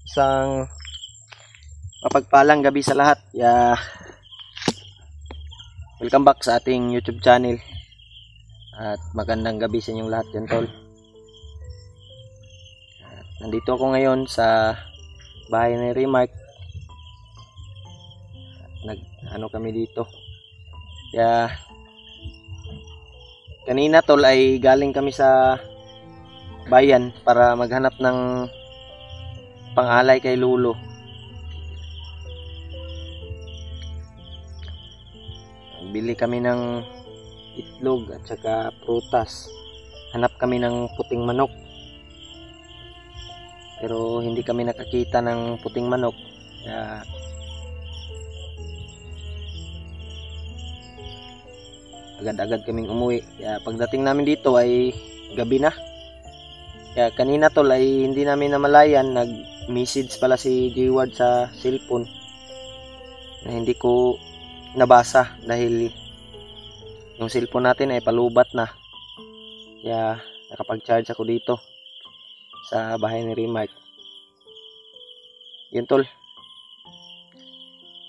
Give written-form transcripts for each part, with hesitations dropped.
Isang mapagpalang gabi sa lahat. Welcome back sa ating YouTube channel. At magandang gabi sa inyong lahat yan, tol. At nandito ako ngayon sa bahay ni Remark. Nag-ano kami dito. Kanina, tol, ay galing kami sa bayan para maghanap ng pangalay kay Lolo. Bili kami ng itlog at saka prutas. Hanap kami ng puting manok. Pero hindi kami nakakita ng puting manok. Kaya agad-agad kaming umuwi. Kaya pagdating namin dito ay gabi na. Kaya kanina, tol, ay hindi namin namalayan, nag-message pala si Jeward sa cellphone na hindi ko nabasa dahil yung cellphone natin ay palubat na. Kaya nakapag-charge ako dito sa bahay ni Remark. Yun, tol.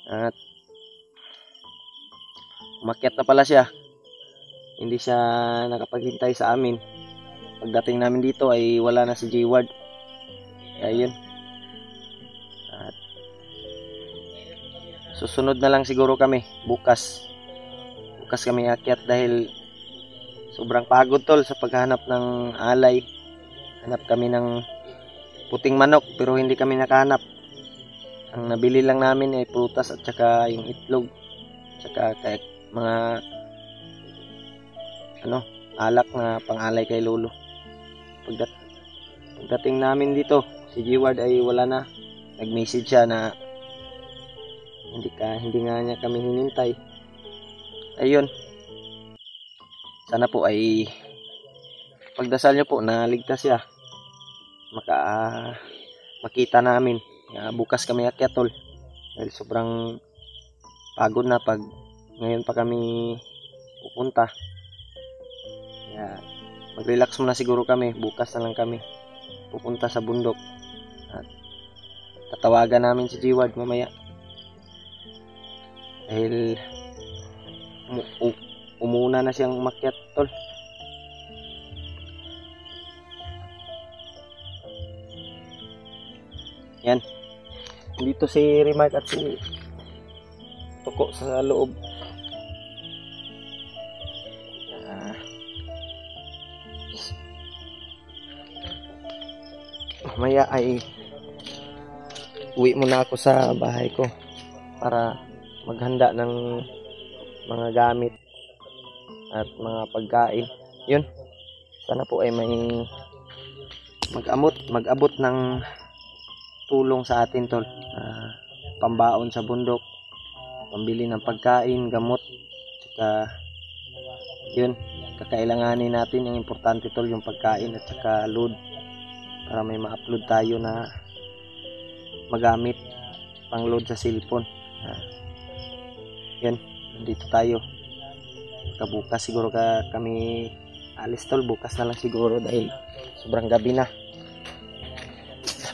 At umakyat na pala siya. Hindi siya nakapaghintay sa amin. Pagdating namin dito ay wala na si Jeward. Ayun. At susunod na lang siguro kami bukas. Bukas kami akyat dahil sobrang pagod, tol, sa paghahanap ng alay. Hanap kami ng puting manok pero hindi kami nakahanap. Ang nabili lang namin ay prutas at saka yung itlog. Saka mga alak na pangalay kay Lolo. Pagdating namin dito, si Jeward ay wala na. Nag-message siya na hindi nga niya kami hinintay. Ayun. Sana po ay pagdasal niyo po na ligtas siya. Makita namin. Bukas kami akyat, tol. Dahil sobrang pagod na pag ngayon pa kami pupunta. Mag-relax muna siguro kami. Bukas na lang kami pupunta sa bundok. At tatawagan namin si Jeward mamaya. Dahil umuna na siyang umakyat, tol. Yan. Dito si Remark at si Tuko sa loob. Mamaya ay uwi muna ako sa bahay ko para maghanda ng mga gamit at mga pagkain. Yun. Sana po ay may mag-abot ng tulong sa atin, tol. Pambaon sa bundok, pambili ng pagkain, gamot, saka yun, kakailanganin natin. Yung importante, tol, yung pagkain at saka load para may ma-upload tayo na magamit pang load sa cellphone. Yan, nandito tayo. Bukas siguro kami alis, tol. Bukas na lang siguro dahil sobrang gabi na.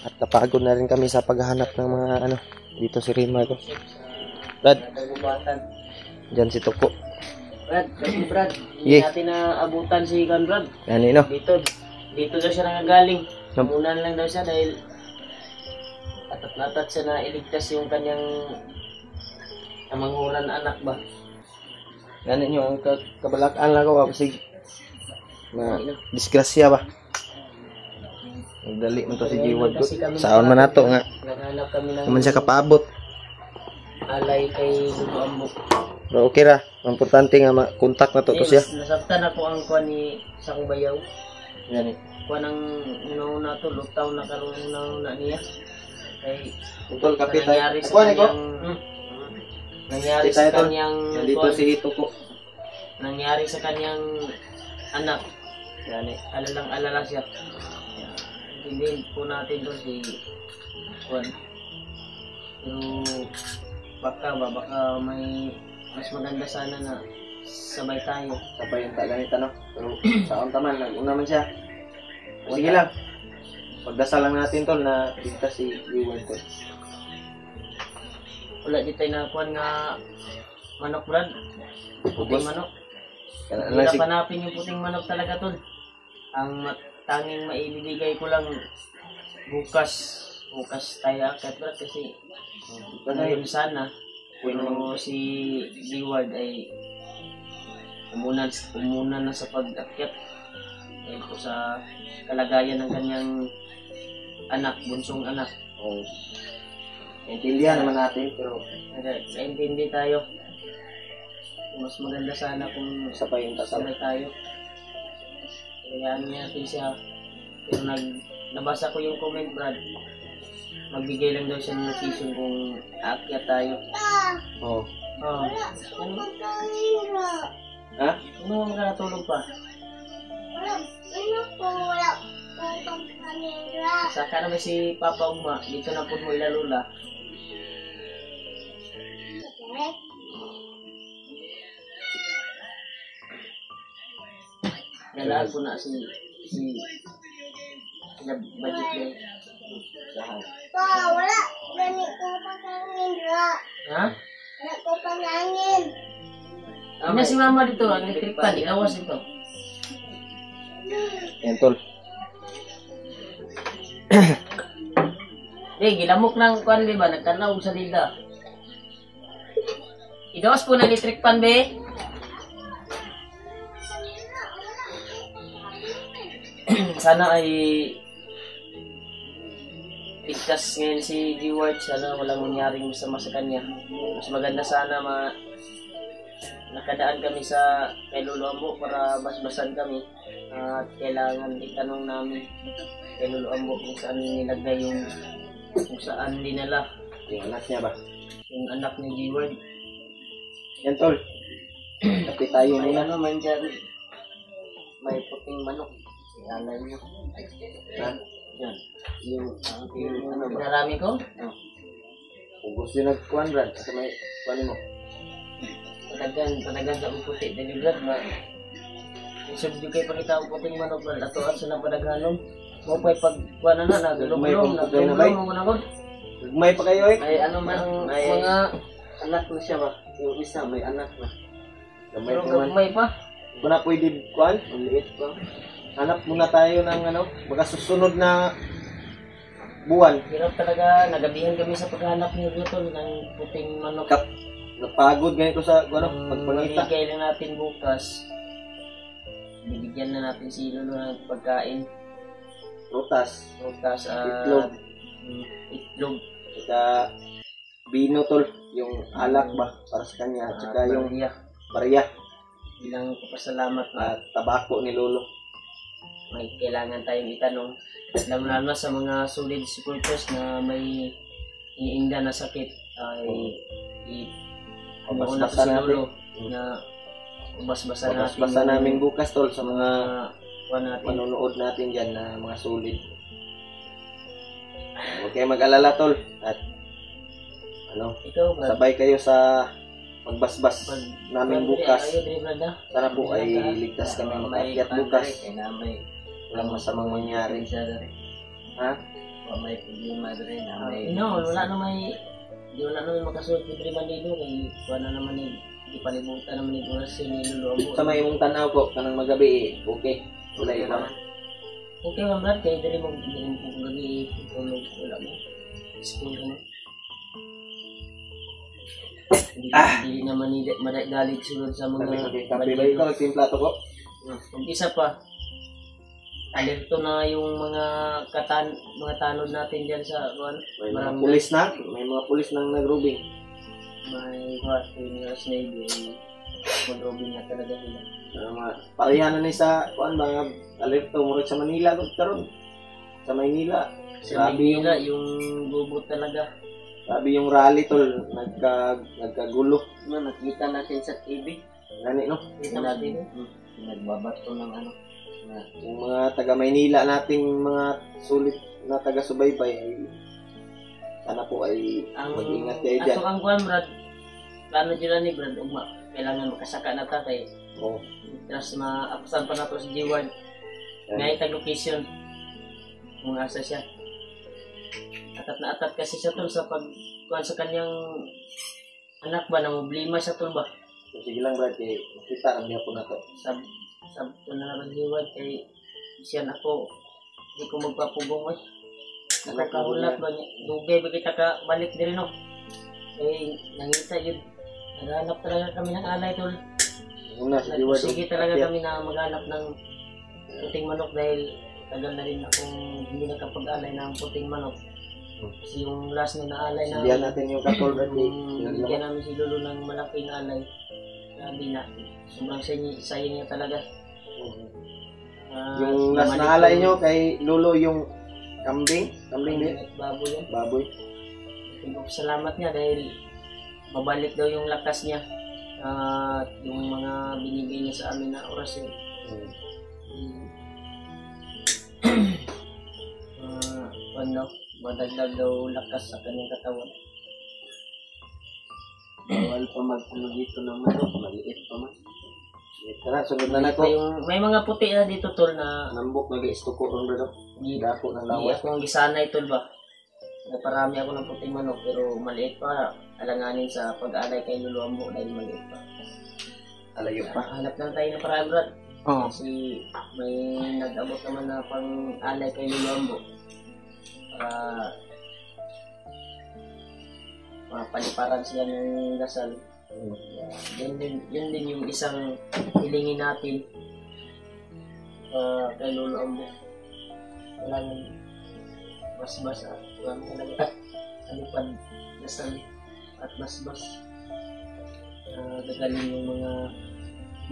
At napagod na rin kami sa paghahanap ng mga dito si Remark. Brad, dyan si Tuko. Brad, hindi natin na abutan si Ikan, Brad. Yan, Dito daw siya nangagaling. Namunan lang daw siya dahil atat-atat siya na iligtas yung kanyang kamanghuran anak ba. Ganun yung kabalakaan lang ko kasi disgrasya ba. Nagdali mo to si Jeward ko. Saan man nato nga. Naghanap kami ng naman siya kapabot. Alay kay Lolo Ambok. Pero okay ra. Ang importante nga ma-contact na to siya. Nasabtan ako ang kuha ni Sang Bayaw. Yan Kuha ng una to, lutaw na karoon na niya. Kay Utol kapit nangyari sa kanyang nangyari sa kanyang dito si Tuko. Nangyari sa kanyang anak. Yani, alala siya. Hindi po natin doon si Juan. Pero baka may mas maganda sana na sabay tayo. Sabay yung ganito, no? Pero sa taman, nag-una man siya. Sige lang. Pagdasal lang natin tol na ligtas si Jeward tol. Wala di tayo nakuha nga manok, Brad. Puting manok. Kaya Hirap hanapin yung puting manok talaga, tol. Ang tanging maibibigay ko lang bukas tayo akit, Brad, kasi ngayon sana pero si Jeward ay umuna na sa pag-akyat dahil po sa kalagayan ng kanyang anak, bunsong anak. Oh. Intindihan naman natin pero Naintindi tayo. Mas maganda sana kung sabay yung tasal. sabay tayo. Kaya natin siya. Pero nabasa ko yung comment, Brad. Magbigay lang daw siya ng notification kung aakyat tayo. Oh. Oh. Ha? Ano makakatulog pa? Saka naman si Papa Uma, dito na po mo ilalula. Nalaan ko na si budget na lahat. Wala. Ganit ko pa kangin, Ra. Ha? Wala ko pa kangin. Ano si Mama dito, ang electric pan, ikawas dito. Yan tol. Gilamok ng kuan be ba, nagtanaw sa lida. Idawas po ng electric pan be. Sana ay ligtas ngayon si Jeward. Sana walang mangyaring masama sa kanya. Mas maganda sana nakadaan kami sa kay Lolo Ambo para basbasan kami. At kailangan itanong namin kay Lolo Ambo kung saan nilagay kung saan dinala Yung anak niya ba? yung anak ni Jeward. Yan tol. Tapi tayo May muna. ano man dyan, may puting manok. Alay nyo. Ha? Yan. Yung ano ba? Pinarami ko? Kung gusto nyo nagkuhan Brad, kasi may kuhanin mo. Patagan sa puti. Dali Brad, isog di kayo pakita ang puting manok, Brad. Ato aso na padaghanom. Mo pa'y pagkuhan na nagulong-gulong, nagulong-gulong. May pa kayo eh. Ay ano man ang mga anak na siya ba? Yung isa may anak na. Gamay Pero pa man. gagmay pa. Kung na pwede kuhan, ang liit pa. Hanap muna tayo ng baka susunod na buwan. Hirap talaga, nagabihan kami sa paghanap ni Gutol ng puting manok. Napagod ganito sa pagpangita. Mamimigay lang natin bukas. Bibigyan na natin si Lolo ng pagkain. Prutas, Bukas itlog, itlog. saka bino tol, yung alak ba para sa kanya, saka yung barya Bilang papasalamat na at tabako ni Lolo. may kailangan tayong itanong. Lalo na sa mga solid supporters na may iniinda na sakit ay una ko si Lolo na ubas-basa natin. Basta namin bukas tol sa mga natin. manonood natin dyan na mga solid. Huwag kayo mag-alala tol. At Ikaw ba? sabay kayo sa pagbasbas namin bukas. Sana po ay ligtas kami makakyat bukas. Walang masamang mangyari. Ha? May problema rin na wala na may makasunod kay Dre Manilo kay wala naman di palibutan naman ni Boras ni Lolo Ambo. Sa may mong tanaw ko kanang magabi okay. Wala iba. Okay man Brad, kay Dre mo gabi tulog wala mo. School naman. Hindi naman galit sunod sa mga Kape ba ikaw? Timpla to ko? Umpisa pa. Alerto na yung mga tanod natin dyan sa May mga pulis na. May mga pulis nang nagrubing. may US Navy mag-robing na talaga sila. Pareha na ni sa kuan ba alerto mo sa Manila gud karon. Sa Maynila. Sa Manila yung gubo talaga. Sabi yung rally tol nagkagulo. Nakita natin sa TV. Gani no. Kita natin. Nagbabato ng Yung mga taga Maynila nating mga sulit na taga subaybay ay sana po ay mag-ingat kayo dyan. Aso ang kuhan Brad. Plano dyan ni Brad. Kailangan makasaka na tatay. Oo. Tapos ma-apusan pa na to si Jeward. Ngayon tag-location. umasa siya. Atat na atat kasi siya tol sa pagkuhan sa kanyang anak ba, na problema siya tol ba. Sige lang Brad, kay makita ang po na to. Sab ko na naman liwat kay siya ako, di ko magpapugong eh. Nakakahulat ba niya, dugay ba kita ka balik din no. Eh, nangita yun. Naghanap talaga kami ng alay tol. Una, si Diwad. Sige talaga kami na maghanap ng puting manok dahil tagal na rin akong hindi nakapag-alay ng puting manok. Kasi yung last na naalay Sindihan namin, natin yung katol Brad. bigyan namin si Lolo ng malaking alay. Sabi na, sobrang sayang niya talaga. Yung last na alay nyo kay Lolo yung kambing din. Baboy yan. Baboy. Salamat niya dahil mabalik daw yung lakas niya. At yung mga binigay niya sa amin na orasyon. Ano, madagdag daw lakas sa kanyang katawan. Bawal pa mag-ano dito ng manok, maliit pa man. Tara, sunod na nako. May mga puti na dito tol na Nambok nag-istuko ron Brad. Dako ng hindi lawas. ako ang gisanay tol ba. Naparami ako ng puting manok pero maliit pa. Alanganin sa pag-alay kay Lolo Ambo dahil maliit pa. Alayo pa. Hanap lang tayo ng paraan Brad. Oo. Kasi may nag-abot naman na pang-alay kay Lolo Ambo. Para mapaliparan siya ng dasal. Yun din yung isang hilingin natin kay Lolo Ambo. Kailangan basbas at kailangan talaga alipad dasal at basbas. Gagaling yung mga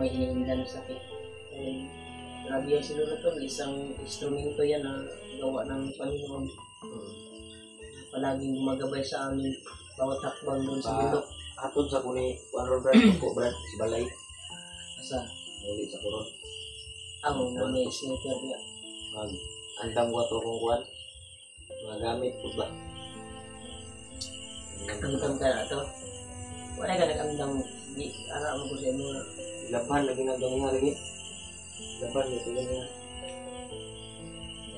may hinihindan sa sakit. Grabe yan si Lolo to, isang instrumento yan na gawa ng Panginoon. Palaging gumagabay sa amin bawat hakbang doon sa bundok. Atod sa kuni Juan Brad ko Brad si balay. Asa? Muli sa kuron. Ako na may sniper niya. Mag andam ko to kung kuan. Mga gamit po ba? Andam ka na to. Wala ka nag-andam. Di, ara mo ko sa inyo na. Laban lagi na daw nga lagi. Laban ito ganyan.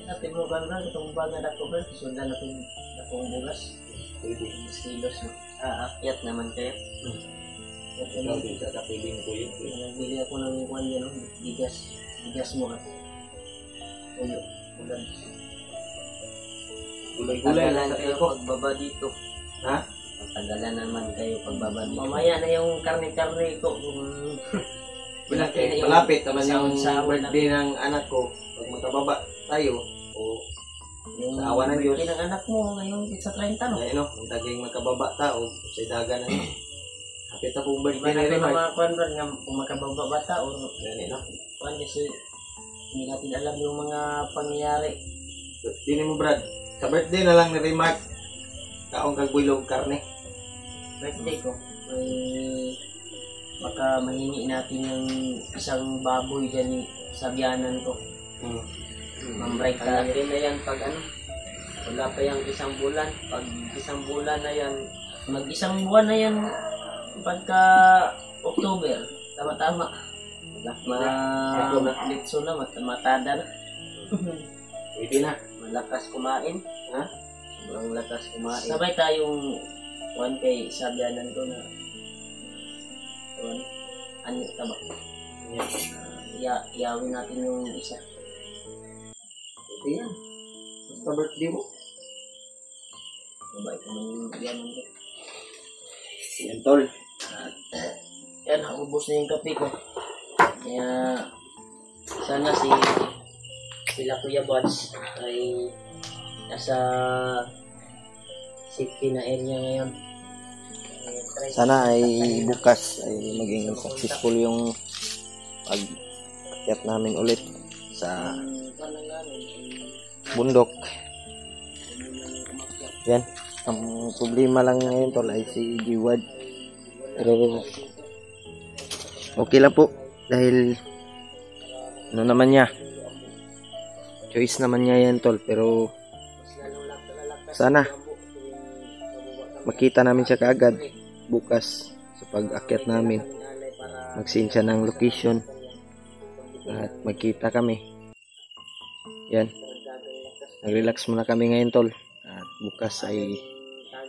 Natin mo ba ba? Itong baga na ko ba? Sundan na akong bugas. Pwede. Mas kilos mo. Akyat naman kayo. Ikaw din sa kapiling ko yun. Nagbili ako ng kuwan yan, bigas. Bigas mo ka. Uyo. Ulan. Gulay-gulay lang sa kayo ko. pagbaba dito. Ha? Tagalan naman kayo pagbaba dito. Mamaya na yung karne-karne ko. Malapit naman yung sa birthday ng anak ko. Pag magkababa tayo, o yung sa awa ng Diyos. ng anak mo ngayong sa 30 no? Ay, no, ang tagay magkababa tao, sa daga na yun. Kapit akong Diba birthday na na ito rin, ng Mark. mga kwan bro, nga kung makababa bata o Ganyan, no? kwan kasi hindi natin alam yung mga pangyayari. Birthday mo, Brad. Sa birthday na lang ni Remark. Kaong kagwilog karne. Birthday ko, may baka mahingi natin yung isang baboy dyan sa biyanan ko. Mambreak tayo. Hanapin na yan pag ano, wala pa yung isang bulan. Pag isang bulan na yan, Mag-isang buwan na yan pagka October. Tama-tama. Litso na, matada na. Pwede na. malakas kumain. Ha? Sobrang lakas kumain. Sabay tayong one kay sabyanan ko na ano ka ba? Iyawin natin yung isa. Pwede yan. Basta birthday mo. Sabay ko yung biyanan ko. Yan, tol. Yan, naubos na yung kape ko. Kaya sana sila Kuya Buds ay nasa safety na area ngayon. Sana ay bukas ay maging successful yung pag-akyat namin ulit sa bundok. Yan. Ang problema lang ngayon tol ay si Diwad. Pero okay lang po dahil ano naman niya, choice naman niya yan tol, pero sana makita namin siya kaagad bukas sa pag-akyat namin. Mag-send siya ng location at magkita kami. Yan. nag-relax muna kami ngayon tol. At bukas ay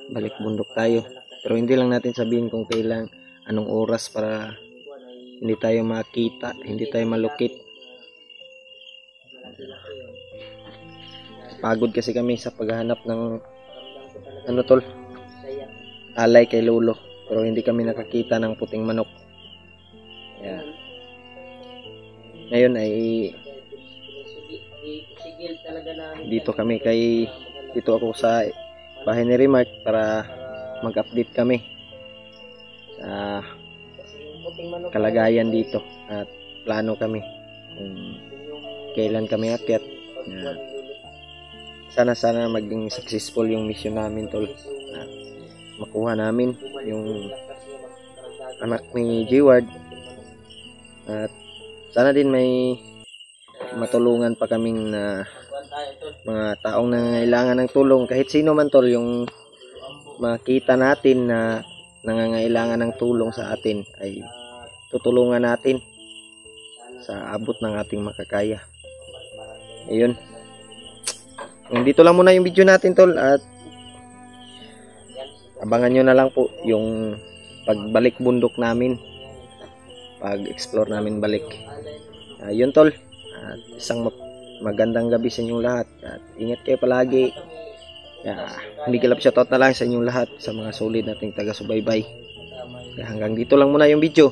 balik bundok tayo. Pero hindi lang natin sabihin kung kailan, anong oras para hindi tayo makita, hindi tayo malukit. Pagod kasi kami sa paghahanap ng ano tol, alay kay lolo. Pero hindi kami nakakita ng puting manok. Yeah. Ngayon ay dito ako sa bahay ni Remark para mag-update kami sa kalagayan dito at plano kami kung kailan kami akyat. Sana maging successful yung mission namin tol. Makuha namin yung anak ni Jeward at sana din may matulungan pa kaming na mga taong nangangailangan ng tulong. Kahit sino man tol, yung makita natin na nangangailangan ng tulong sa atin ay tutulungan natin sa abot ng ating makakaya. Ayun, dito lang muna yung video natin tol, at abangan nyo na lang po yung pagbalik bundok namin, pag-explore namin balik. Yun tol, at isang magandang gabi sa inyong lahat at ingat kayo palagi. Hindi kalap shoutout na lang sa inyong lahat, sa mga solid nating taga-subaybay. Hanggang dito lang muna yung video.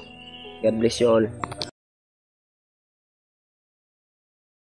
God bless you all.